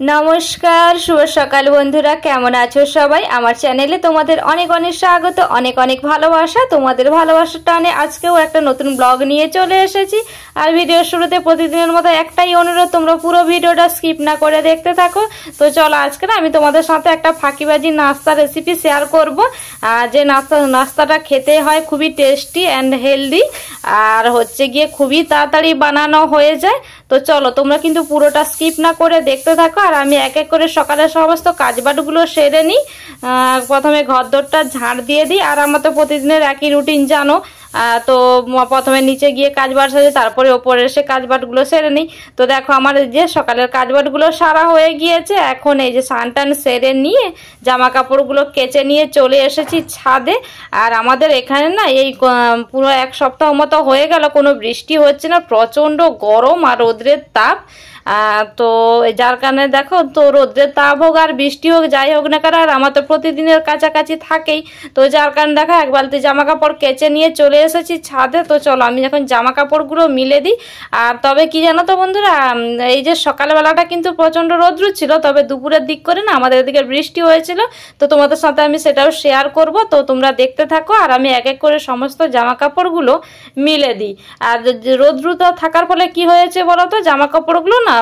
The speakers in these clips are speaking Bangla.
नमस्कार शुभ सकाल बंधुरा केमन आछो सबाई आमार चैनेले तोमादेर अनेक अनेक स्वागत अनेक अनेक भालोबासा तोमादेर भालोबासार टाने आजकेও একটা নতুন ব্লগ নিয়ে চলে এসেছি আর ভিডিও শুরুতে প্রতিদিনের মতো একটাই অনুরোধ তোমরা পুরো ভিডিওটা স্কিপ না করে দেখতে থাকো। তো চলো আজকে আমি তোমাদের সাথে একটা ফাঁকিবাজি নাস্তা রেসিপি শেয়ার করব যে নাস্তাটা খেতে হয় খুবই টেস্টি এন্ড হেলদি আর হচ্ছে গিয়ে খুবই তাড়াতাড়ি বানানো হয়ে যায়। তো চলো তোমরা কিন্তু পুরোটা স্কিপ না করে দেখতে থাকো আর আমি এক এক করে সকালের সমস্ত কাজবাজগুলো সেরে নিই। প্রথমে ঘরদোরটা ঝাড় দিয়ে দিই আর আমার তো প্রতিদিনের একই রুটিন জানো। তো প্রথমে নিচে গিয়ে কাজবাজ সারি তারপরে ওপরে এসে কাজবাজগুলো সেরে নিই। তো দেখো আমার যে সকালের কাজবাজগুলো সারা হয়ে গিয়েছে, এখন এই যে স্নান সেরে নিয়ে জামা কাপড়গুলো কেচে নিয়ে চলে এসেছি ছাদে। আর আমাদের এখানে না এই পুরো এক সপ্তাহ মতো হয়ে গেল কোনো বৃষ্টি হচ্ছে না, প্রচণ্ড গরম আর রোদ্রের তাপ। তো যার কারণে দেখো তো রোদ্রের তাপ হোক আর বৃষ্টি হোক যাই হোক না কারণ আমার তো প্রতিদিনের কাছাকাছি থাকেই। তো যার কারণে দেখো এক বালতি জামা কাপড় কেচে নিয়ে চলে এসেছি ছাদে। তো চলো আমি এখন জামা কাপড়গুলো মিলে দিই। আর তবে কি জানো তো বন্ধুরা, এই যে সকালবেলাটা কিন্তু প্রচণ্ড রোদ্র ছিল, তবে দুপুরের দিক করে না আমাদের এদিকে বৃষ্টি হয়েছিল। তো তোমাদের সাথে আমি সেটাও শেয়ার করব, তো তোমরা দেখতে থাকো আর আমি এক এক করে সমস্ত জামা কাপড়গুলো মিলে দিই। আর রোদ্র থাকার ফলে কি হয়েছে বলো তো, জামা কাপড়গুলো না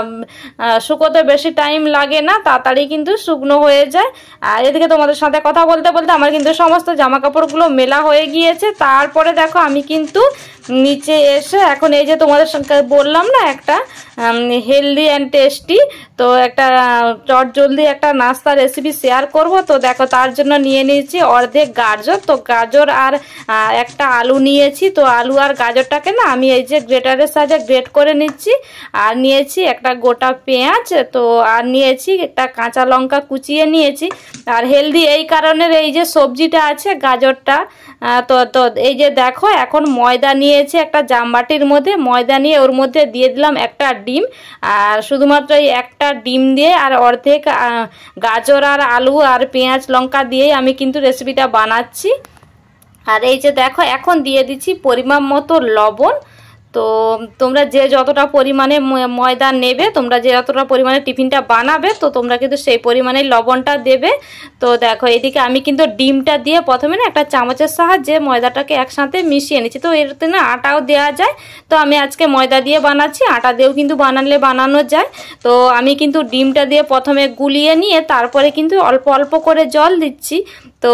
শুকোতে বেশি টাইম লাগে না, তাড়াতাড়ি কিন্তু শুকনো হয়ে যায়। আর এদিকে তোমাদের সাথে কথা বলতে বলতে আমার কিন্তু সমস্ত জামা কাপড়গুলো মেলা হয়ে গিয়েছে। তারপরে দেখো আমি কিন্তু নিচে এসে এখন এই যে তোমাদের সঙ্গে বললাম না একটা হেলদি অ্যান্ড টেস্টি তো একটা চটজলদি একটা নাস্তা রেসিপি শেয়ার করব। তো দেখো তার জন্য নিয়ে নিয়েছি অর্ধেক গাজর, তো গাজর আর একটা আলু নিয়েছি। তো আলু আর গাজরটাকে না আমি এই যে গ্রেটারের সাহায্যে গ্রেট করে নিচ্ছি। আর নিয়েছি একটা গোটা পেঁয়াজ, তো আর নিয়েছি একটা কাঁচা লঙ্কা কুচিয়ে নিয়েছি। আর হেলদি এই কারণের এই যে সবজিটা আছে গাজরটা, তো এই যে দেখো এখন ময়দা নিয়েছি একটা জামবাটির মধ্যে, ময়দা নিয়ে ওর মধ্যে দিয়ে দিলাম একটা ডিম। আর শুধুমাত্র এই একটা ডিম দিয়ে আর অর্ধেক গাজর আর আলু আর পেঁয়াজ লঙ্কা দিয়েই আমি কিন্তু রেসিপিটা বানাচ্ছি। আর এই যে দেখো এখন দিয়ে দিচ্ছি পরিমাণ মতো লবণ। তো তোমরা যে যতটা পরিমাণে ময়দা নেবে, তোমরা যে যতটা পরিমাণে টিফিনটা বানাবে, তো তোমরা কিন্তু সেই পরিমাণে লবণটা দেবে। তো দেখো এদিকে আমি কিন্তু ডিমটা দিয়ে প্রথমে না একটা চামচের সাহায্যে ময়দাটাকে একসাথে মিশিয়ে নিচ্ছি। তো এতে না আটাও দেওয়া যায়, তো আমি আজকে ময়দা দিয়ে বানাচ্ছি, আটা দিয়েও কিন্তু বানানো যায়। তো আমি কিন্তু ডিমটা দিয়ে প্রথমে গুলিয়ে নিয়ে তারপরে কিন্তু অল্প অল্প করে জল দিচ্ছি। তো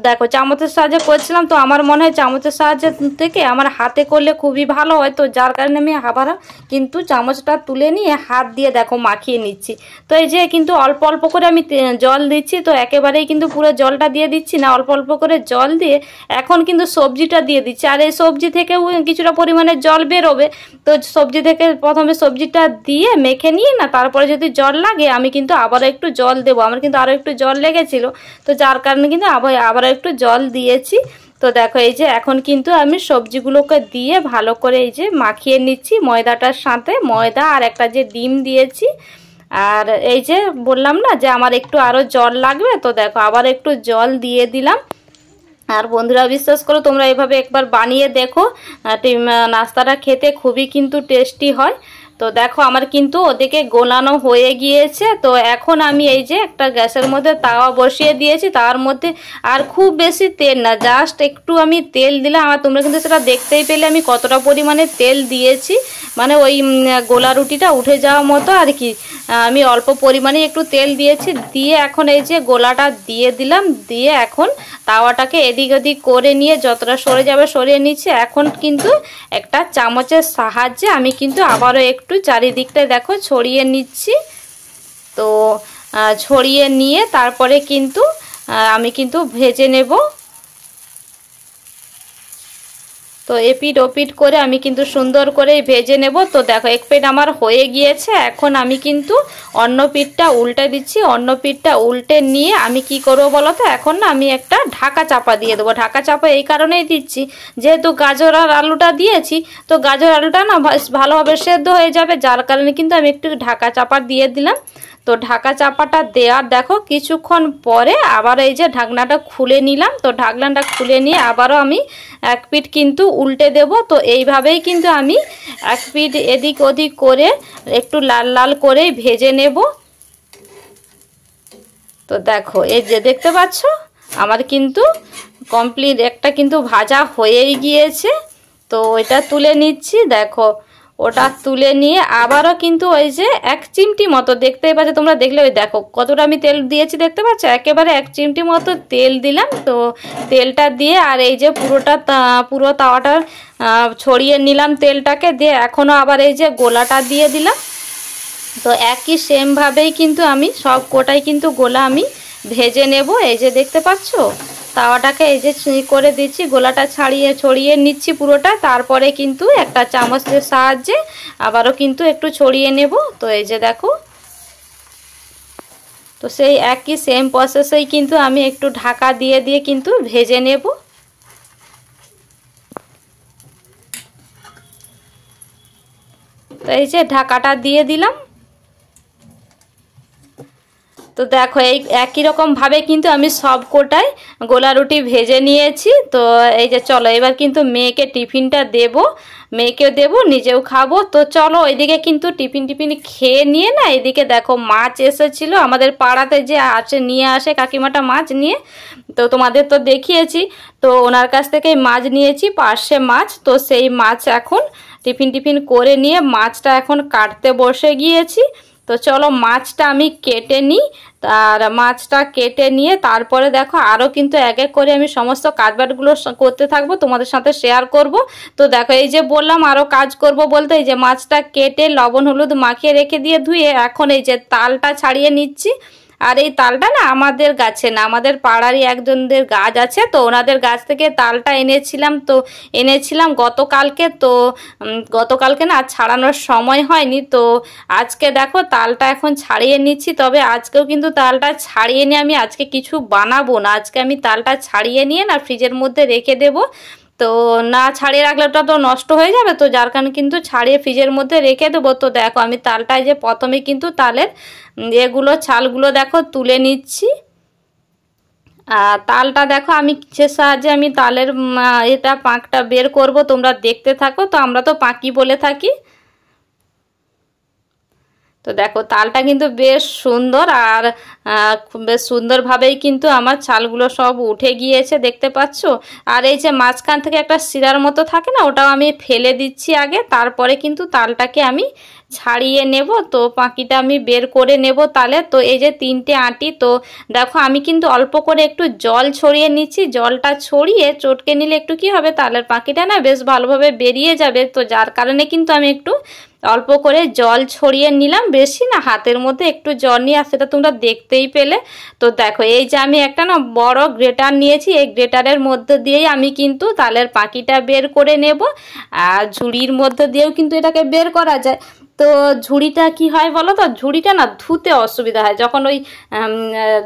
দেখো চামচের সাহায্যে করছিলাম, তো আমার মনে হয় চামচের সাহায্যে থেকে আমার হাতে করলে খুবই ভালো হয়। তো যার কারণে আমি আবার কিন্তু চামচটা তুলে নিয়ে হাত দিয়ে দেখো মাখিয়ে নিচ্ছি। তো এই যে কিন্তু অল্প অল্প করে আমি জল দিচ্ছি, তো একেবারেই কিন্তু পুরো জলটা দিয়ে দিচ্ছি না, অল্প অল্প করে জল দিয়ে এখন কিন্তু সবজিটা দিয়ে দিচ্ছি। আর এই সবজি থেকেও কিছুটা পরিমাণে জল বেরোবে, তো সবজি থেকে প্রথমে সবজিটা দিয়ে মেখে নিয়ে না তারপরে যদি জল লাগে আমি কিন্তু আবারও একটু জল দেবো। আমার কিন্তু আরও একটু জল লেগেছিল, তো যার কারণে কিন্তু আবার একটু জল দিয়েছি। তো দেখো এই যে এখন কিন্তু আমি সবজিগুলোকে দিয়ে ভালো করে এই যে মাখিয়ে নিচ্ছি ময়দাটার সাথে, ময়দা আর একটা যে ডিম দিয়েছি। আর এই যে বললাম না যে আমার একটু আরও জল লাগবে, তো দেখো আবার একটু জল দিয়ে দিলাম। আর বন্ধুরা বিশ্বাস করো তোমরা এভাবে একবার বানিয়ে দেখো, নাস্তাটা খেতে খুবই কিন্তু টেস্টি হয়। তো দেখো আমার কিন্তু ওদিকে গোলানো হয়ে গিয়েছে। তো এখন আমি এই যে একটা গ্যাসের মধ্যে তাওয়া বসিয়ে দিয়েছি, তার মধ্যে আর খুব বেশি তেল না, জাস্ট একটু আমি তেল দিলাম। আর তোমরা কিন্তু সেটা দেখতেই পেলে আমি কতটা পরিমাণে তেল দিয়েছি, মানে ওই গোলা রুটিটা উঠে যাওয়ার মতো আর কি। আমি অল্প পরিমাণে একটু তেল দিয়েছি, দিয়ে এখন এই যে গোলাটা দিয়ে দিলাম, দিয়ে এখন তাওয়াটাকে এদিক ওদিক করে নিয়ে যতটা সরে যাবে সরিয়ে নিচ্ছি। এখন কিন্তু একটা চামচের সাহায্যে আমি কিন্তু আবারও একটু চারিদিকটা দেখো ছড়িয়ে নিচ্ছি। তো ছড়িয়ে নিয়ে তারপরে কিন্তু আমি কিন্তু ভেজে নেব। তো এপিট ওপিট করে আমি কিন্তু সুন্দর করে ভেজে নেব। তো দেখো এক পিঠ আমার হয়ে গিয়েছে, এখন আমি কিন্তু অন্য পিঠটা উল্টে দিচ্ছি। অন্য পিঠটা উল্টে নিয়ে আমি কি করব বলো তো, এখন না আমি একটা ঢাকা চাপা দিয়ে দেবো। ঢাকা চাপা এই কারণেই দিচ্ছি যেহেতু গাজর আর আলুটা দিয়েছি, তো গাজর আলুটা না ভালোভাবে সেদ্ধ হয়ে যাবে, যার কারণে কিন্তু আমি একটু ঢাকা চাপা দিয়ে দিলাম। তো ঢাকা চাপাটা দেওয়ার দেখো কিছুক্ষণ পরে আবার এই যে ঢাকনাটা খুলে নিলাম। তো ঢাকনাটা খুলে নিয়ে আবারও আমি এক পিঠ কিন্তু উল্টে দেব। তো এইভাবেই কিন্তু আমি এক পিঠ এদিক ওদিক করে একটু লাল লাল করে ভেজে নেব। তো দেখো এই যে দেখতে পাচ্ছ আমার কিন্তু কমপ্লিট একটা কিন্তু ভাজা হয়েই গিয়েছে। তো ওইটা তুলে নিচ্ছি। দেখো ওটা তুলে নিয়ে আবারও কিন্তু ওই যে 1 চিমটি মতো দেখতেই পাচ্ছ তোমরা, দেখলে ওই দেখো কতটা আমি তেল দিয়েছি দেখতে পাচ্ছ, একেবারে 1 চিমটি মতো তেল দিলাম। তো তেলটা দিয়ে আর এই যে পুরো তাওয়াটা ছড়িয়ে নিলাম তেলটাকে, দিয়ে এখনও আবার এই যে গোলাটা দিয়ে দিলাম। তো একই সেমভাবেই কিন্তু আমি সব কোটাই কিন্তু গোলা আমি ভেজে নেব। এই যে দেখতে পাচ্ছ তাওয়াটাকে এই যে করে দিচ্ছি, গোলাটা ছড়িয়ে নিচ্ছি পুরোটা। তারপরে কিন্তু একটা চামচের সাহায্যে আবারও কিন্তু একটু ছড়িয়ে নেব। তো এই যে দেখো, তো সেই একই সেম প্রসেসেই কিন্তু আমি একটু ঢাকা দিয়ে কিন্তু ভেজে নেব। তো এই যে ঢাকাটা দিয়ে দিলাম। তো দেখো এই একই রকম ভাবে কিন্তু আমি সব কোটাই গোলা রুটি ভেজে নিয়েছি। তো এই যে চলো এবার কিন্তু মেয়েকে টিফিনটা দেব, মেয়েকেও দেব নিজেও খাবো। তো চলো ওইদিকে কিন্তু টিফিন খেয়ে নিয়ে না, এদিকে দেখো মাছ এসেছিল আমাদের পাড়াতে যে আছে, নিয়ে আসে কাকিমাটা মাছ নিয়ে। তো তোমাদের তো দেখিয়েছি, তো ওনার কাছ থেকে মাছ নিয়েছি, পার্শে মাছ। তো সেই মাছ এখন টিফিন করে নিয়ে মাছটা এখন কাটতে বসে গিয়েছি। তো চলো মাছটা আমি কেটে নিই। আর মাছটা কেটে নিয়ে তারপরে দেখো আরও কিন্তু এক এক করে আমি সমস্ত কাজবাজগুলো করতে থাকবো, তোমাদের সাথে শেয়ার করব। তো দেখো এই যে বললাম আরও কাজ করব বলতে, এই যে মাছটা কেটে লবণ হলুদ মাখিয়ে রেখে দিয়ে ধুয়ে এখন এই যে তালটা ছাড়িয়ে নিচ্ছি। আর এই তালটা না আমাদের গাছে না, আমাদের পাড়ারই একজনদের গাছ আছে। তো ওনাদের গাছ থেকে তালটা এনেছিলাম। তো এনেছিলাম গতকালকে। তো গতকালকে না ছাড়ানোর সময় হয়নি। তো আজকে দেখো তালটা এখন ছাড়িয়ে নিচ্ছি। তবে আজকেও কিন্তু তালটা ছাড়িয়ে নিয়ে আমি আজকে কিছু বানাবো না, আজকে আমি তালটা ছাড়িয়ে নিয়ে না ফ্রিজের মধ্যে রেখে দেবো। তো না ছাড়িয়ে রাখলে ওটা তো নষ্ট হয়ে যাবে, তো যার কারণে কিন্তু ছাড়িয়ে ফ্রিজের মধ্যে রেখে দেবো। তো দেখো আমি তালটায় যে প্রথমে কিন্তু তালের এগুলো ছালগুলো দেখো তুলে নিচ্ছি। আর তালটা দেখো আমি কিসের সাহায্যে আমি তালের এটা পাঁকটা বের করব, তোমরা দেখতে থাকো। তো আমরা তো পাঁকি বলে থাকি। তো দেখো তালটা কিন্তু বেশ সুন্দর, আর বেশ সুন্দরভাবেই কিন্তু আমার ছালগুলো সব উঠে গিয়েছে দেখতে পাচ্ছ। আর এই যে মাঝখান থেকে একটা শিরার মতো থাকে না, ওটাও আমি ফেলে দিচ্ছি আগে, তারপরে কিন্তু তালটাকে আমি ছাড়িয়ে নেব। তো পাঁকিটা আমি বের করে নেব তালে। তো এই যে 3টে আঁটি, তো দেখো আমি কিন্তু অল্প করে একটু জল ছড়িয়ে নিচ্ছি। জলটা ছড়িয়ে চটকে নিলে একটু কি হবে, তালের পাঁকিটা না বেশ ভালোভাবে বেরিয়ে যাবে। তো যার কারণে কিন্তু আমি একটু অল্প করে জল ছড়িয়ে নিলাম, বেশি না, হাতের মধ্যে একটু জল নিয়ে, আর সেটা তোমরা দেখতেই পেলে। তো দেখো এই যে আমি একটা না বড় গ্রেটার নিয়েছি, এই গ্রেটারের মধ্যে দিয়েই আমি কিন্তু তালের পাঁকিটা বের করে নেব। আর ঝুড়ির মধ্যে দিয়েও কিন্তু এটাকে বের করা যায়। তো ঝুড়িটা কি হয় বলো তো, ঝুড়িটা না ধুতে অসুবিধা হয়, যখন ওই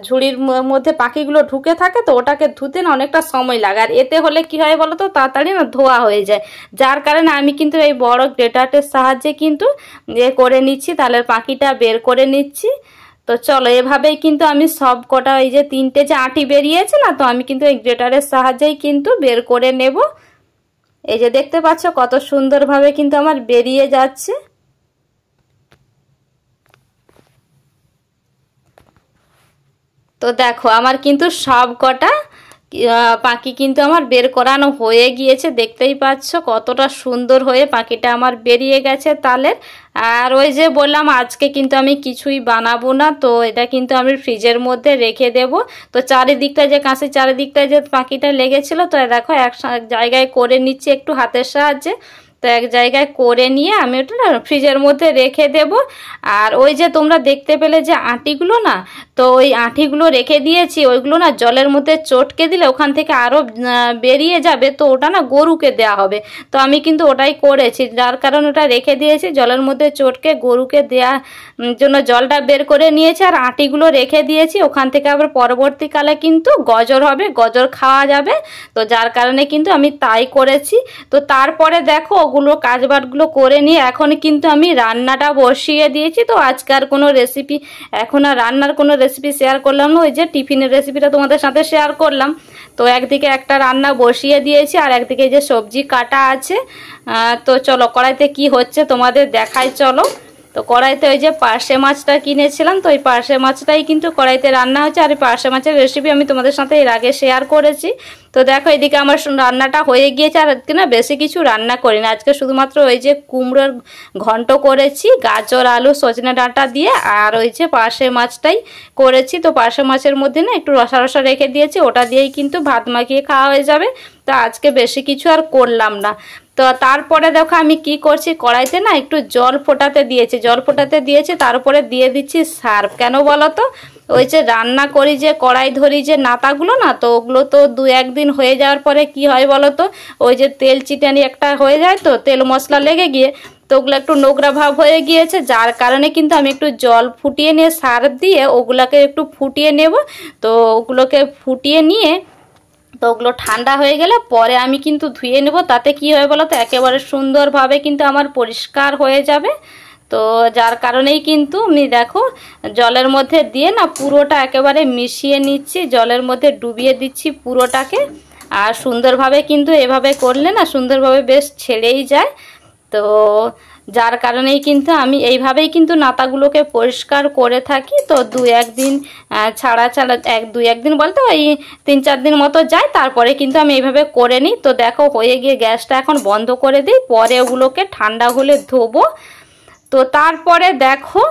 ঝুড়ির মধ্যে পাখিগুলো ঢুকে থাকে, তো ওটাকে ধুতে না অনেকটা সময় লাগে। আর এতে হলে কি হয় বলো তো, তাড়াতাড়ি না ধোয়া হয়ে যায়। যার কারণে আমি কিন্তু এই বড় গ্রেটারের সাহায্যে কিন্তু করে নিচ্ছি, তালের পাখিটা বের করে নিচ্ছি। তো চলো এভাবেই কিন্তু আমি সব কটা এই যে 3টে যে আঁটি বেরিয়েছে না, তো আমি কিন্তু এই গ্রেটারের সাহায্যেই কিন্তু বের করে নেব। এই যে দেখতে পাচ্ছ কত সুন্দরভাবে কিন্তু আমার বেরিয়ে যাচ্ছে। তো দেখো আমার কিন্তু সব কটা পাখি কিন্তু আমার বের করানো হয়ে গিয়েছে, দেখতেই পাচ্ছ কতটা সুন্দর হয়ে পাখিটা আমার বেরিয়ে গেছে তালের। আর ওই যে বললাম আজকে কিন্তু আমি কিছুই বানাবো না, তো এটা কিন্তু আমি ফ্রিজের মধ্যে রেখে দেব। তো চারিদিকটা যে কাঁচের চারিদিকটায় যে পাখিটা লেগেছিল, তো দেখো এক জায়গায় করে নিচ্ছি একটু হাতের সাহায্যে। তো এক জায়গায় করে নিয়ে আমি ওটা না ফ্রিজের মধ্যে রেখে দেব। আর ওই যে তোমরা দেখতে পেলে যে আঁটিগুলো না, তো ওই আঁটিগুলো রেখে দিয়েছি, ওইগুলো না জলের মধ্যে চটকে দিলে ওখান থেকে আরও বেরিয়ে যাবে, তো ওটা না গরুকে দেয়া হবে। তো আমি কিন্তু ওটাই করেছি, যার কারণে ওটা রেখে দিয়েছি জলের মধ্যে চটকে গরুকে দেওয়ার জন্য জলটা বের করে নিয়েছি। আর আঁটিগুলো রেখে দিয়েছি, ওখান থেকে আবার পরবর্তীকালে কিন্তু গজর হবে, গজর খাওয়া যাবে। তো যার কারণে কিন্তু আমি তাই করেছি। তো তারপরে দেখো ওগুলো কাজবাজগুলো করে নিয়ে এখন কিন্তু আমি রান্নাটা বসিয়ে দিয়েছি। তো আজকার কোনো রেসিপি, এখন আর রান্নার কোনো রেসিপি শেয়ার করলাম না, ওই যে টিফিনের রেসিপিটা তোমাদের সাথে শেয়ার করলাম। তো একদিকে একটা রান্না বসিয়ে দিয়েছি, আর একদিকে যে সবজি কাটা আছে। তো চলো কড়াইতে কি হচ্ছে তোমাদের দেখাই, চলো। তো কড়াইতে ওই যে পার্শে মাছটা কিনেছিলাম, তো ওই পার্শে মাছটাই কিন্তু কড়াইতে রান্না হচ্ছে। আর এই পার্শে মাছের রেসিপি আমি তোমাদের সাথে এর আগে শেয়ার করেছি। তো দেখো এদিকে আমার রান্নাটা হয়ে গিয়েছে। আর আজকে না বেশি কিছু রান্না করি না, আজকে শুধুমাত্র ওই যে কুমড়োর ঘন্ট করেছি গাজর আলু সজনে ডাঁটা দিয়ে, আর ওই যে পার্শে মাছটাই করেছি। তো পার্শে মাছের মধ্যে না একটু রসা রসা রেখে দিয়েছি, ওটা দিয়েই কিন্তু ভাত মাখিয়ে খাওয়া হয়ে যাবে। তো আজকে বেশি কিছু আর করলাম না। তো তারপরে দেখো আমি কি করছি, কড়াইতে না একটু জল ফোটাতে দিয়েছি, তার উপরে দিয়ে দিচ্ছি সার্ফ। কেন বলো তো, ওই যে রান্না করি যে কড়াই ধরি যে নাতাগুলো না, তো ওগুলো তো 2-1 দিন হয়ে যাওয়ার পরে কি হয় বলো তো, ওই যে তেল চিটানি একটা হয়ে যায়, তো তেল মশলা লেগে গিয়ে তো ওগুলো একটু নোংরা ভাব হয়ে গিয়েছে। যার কারণে কিন্তু আমি একটু জল ফুটিয়ে নিয়ে সার্ফ দিয়ে ওগুলোকে একটু ফুটিয়ে নেব। তো ওগুলোকে ফুটিয়ে নিয়ে তো ওগুলো ঠান্ডা হয়ে গেলে পরে আমি কিন্তু ধুয়ে নেব। তাতে কি হয় বলো তো, একেবারে সুন্দরভাবে কিন্তু আমার পরিষ্কার হয়ে যাবে। তো যার কারণেই কিন্তু আমি দেখো জলের মধ্যে দিয়ে না পুরোটা একেবারে মিশিয়ে নিচ্ছি, জলের মধ্যে ডুবিয়ে দিচ্ছি পুরোটাকে। আর সুন্দরভাবে কিন্তু এভাবে করলে না সুন্দরভাবে বেশ ছেড়েই যায়। তো যার কারণেই কিন্তু আমি এইভাবেই কিন্তু নাতাগুলোকে পরিষ্কার করে থাকি। তো 2-1 দিন ছাড়া 2-1 দিন বলতে ওই 3-4 দিন মতো যায়, তারপরে কিন্তু আমি এইভাবে করে নিই। তো দেখো হয়ে গিয়ে গ্যাসটা এখন বন্ধ করে দিই, পরে ওগুলোকে ঠান্ডা হলে ধোবো। তো তারপরে দেখো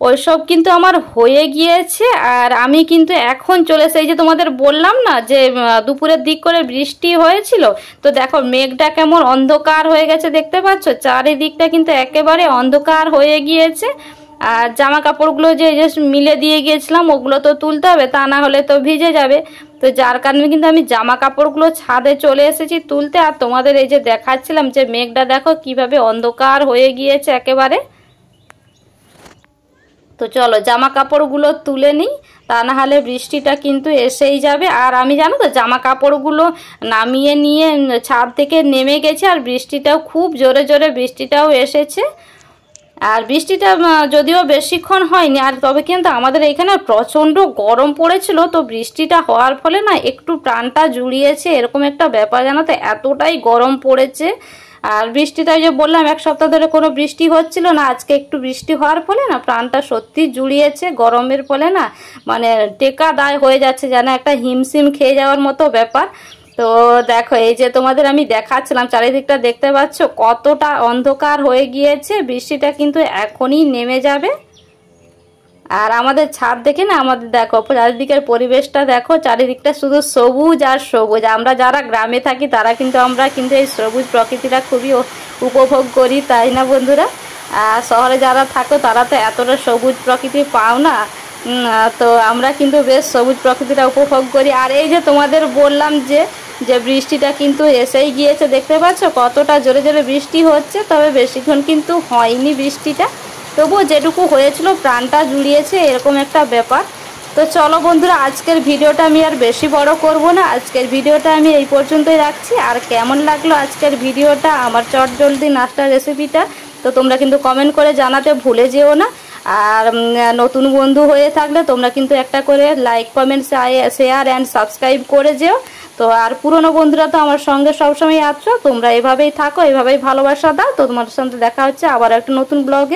ওইসব কিন্তু আমার হয়ে গিয়েছে। আর আমি কিন্তু এখন চলে এসে, এই যে তোমাদের বললাম না যে দুপুরের দিক করে বৃষ্টি হয়েছিল, তো দেখো মেঘটা কেমন অন্ধকার হয়ে গেছে দেখতে পাচ্ছ, চারিদিকটা কিন্তু একেবারে অন্ধকার হয়ে গিয়েছে। আর জামা কাপড়গুলো যে মিলে দিয়ে গিয়েছিলাম ওগুলো তো তুলতে হবে, তা না হলে তো ভিজে যাবে। তো যার কারণে কিন্তু আমি জামা কাপড়গুলো ছাদে চলে এসেছি তুলতে। আর তোমাদের এই যে দেখাচ্ছিলাম যে মেঘটা দেখো কিভাবে অন্ধকার হয়ে গিয়েছে একেবারে। তো চলো জামা কাপড়গুলো তুলে নিই, তা না হলে বৃষ্টিটা কিন্তু এসেই যাবে। আর আমি জানো তো জামা কাপড়গুলো নামিয়ে নিয়ে ছাদ থেকে নেমে গেছে, আর বৃষ্টিটাও খুব জোরে জোরে বৃষ্টিটাও এসেছে। আর বৃষ্টিটা যদিও বেশিক্ষণ হয়নি, আর তবে কিন্তু আমাদের এখানে প্রচণ্ড গরম পড়েছিল। তো বৃষ্টিটা হওয়ার ফলে না একটু প্রাণটা জুড়িয়েছে, এরকম একটা ব্যাপার জানো তো, এতটাই গরম পড়েছে। আর বৃষ্টিটা যে বললাম 1 সপ্তাহ ধরে কোনো বৃষ্টি হচ্ছিল না, আজকে একটু বৃষ্টি হওয়ার ফলে না প্রাণটা সত্যি জুড়িয়েছে। গরমের ফলে না মানে টেকা দায় হয়ে যাচ্ছে, যেন একটা হিমশিম খেয়ে যাওয়ার মতো ব্যাপার। তো দেখো এই যে তোমাদের আমি দেখাচ্ছিলাম চারিদিকটা দেখতে পাচ্ছ কতটা অন্ধকার হয়ে গিয়েছে, বৃষ্টিটা কিন্তু এখনই নেমে যাবে। আর আমাদের ছাদ দেখে না আমাদের দেখো চারিদিকের পরিবেশটা দেখো, চারিদিকটা শুধু সবুজ আর সবুজ। আমরা যারা গ্রামে থাকি তারা কিন্তু আমরা কিন্তু এই সবুজ প্রকৃতিটা খুবই উপভোগ করি, তাই না বন্ধুরা? আর শহরে যারা থাকো তারা তো এতটা সবুজ প্রকৃতি পাও না। তো আমরা কিন্তু বেশ সবুজ প্রকৃতিটা উপভোগ করি। আর এই যে তোমাদের বললাম যে বৃষ্টিটা কিন্তু এসেই গিয়েছে, দেখতে পাচ্ছ কতটা জোরে জোরে বৃষ্টি হচ্ছে। তবে বেশিক্ষণ কিন্তু হয়নি বৃষ্টিটা, তবুও যেটুকু হয়েছিল প্রাণটা জুড়িয়েছে, এরকম একটা ব্যাপার। তো চলো বন্ধুরা আজকের ভিডিওটা আমি আর বেশি বড় করব না, আজকের ভিডিওটা আমি এই পর্যন্তই রাখছি। আর কেমন লাগলো আজকের ভিডিওটা, আমার চটজলদি নাস্তার রেসিপিটা, তো তোমরা কিন্তু কমেন্ট করে জানাতে ভুলে যেও না। আর নতুন বন্ধু হয়ে থাকলে তোমরা কিন্তু একটা করে like comment share and subscribe করে যেও। তো আর পুরনো বন্ধুরা তো আমার সঙ্গে সবসময় আছো, তোমরা এভাবেই থাকো, এভাবেই ভালোবাসা দাও। তো তোমাদের সাথে দেখা হচ্ছে আবার একটা নতুন ব্লগে।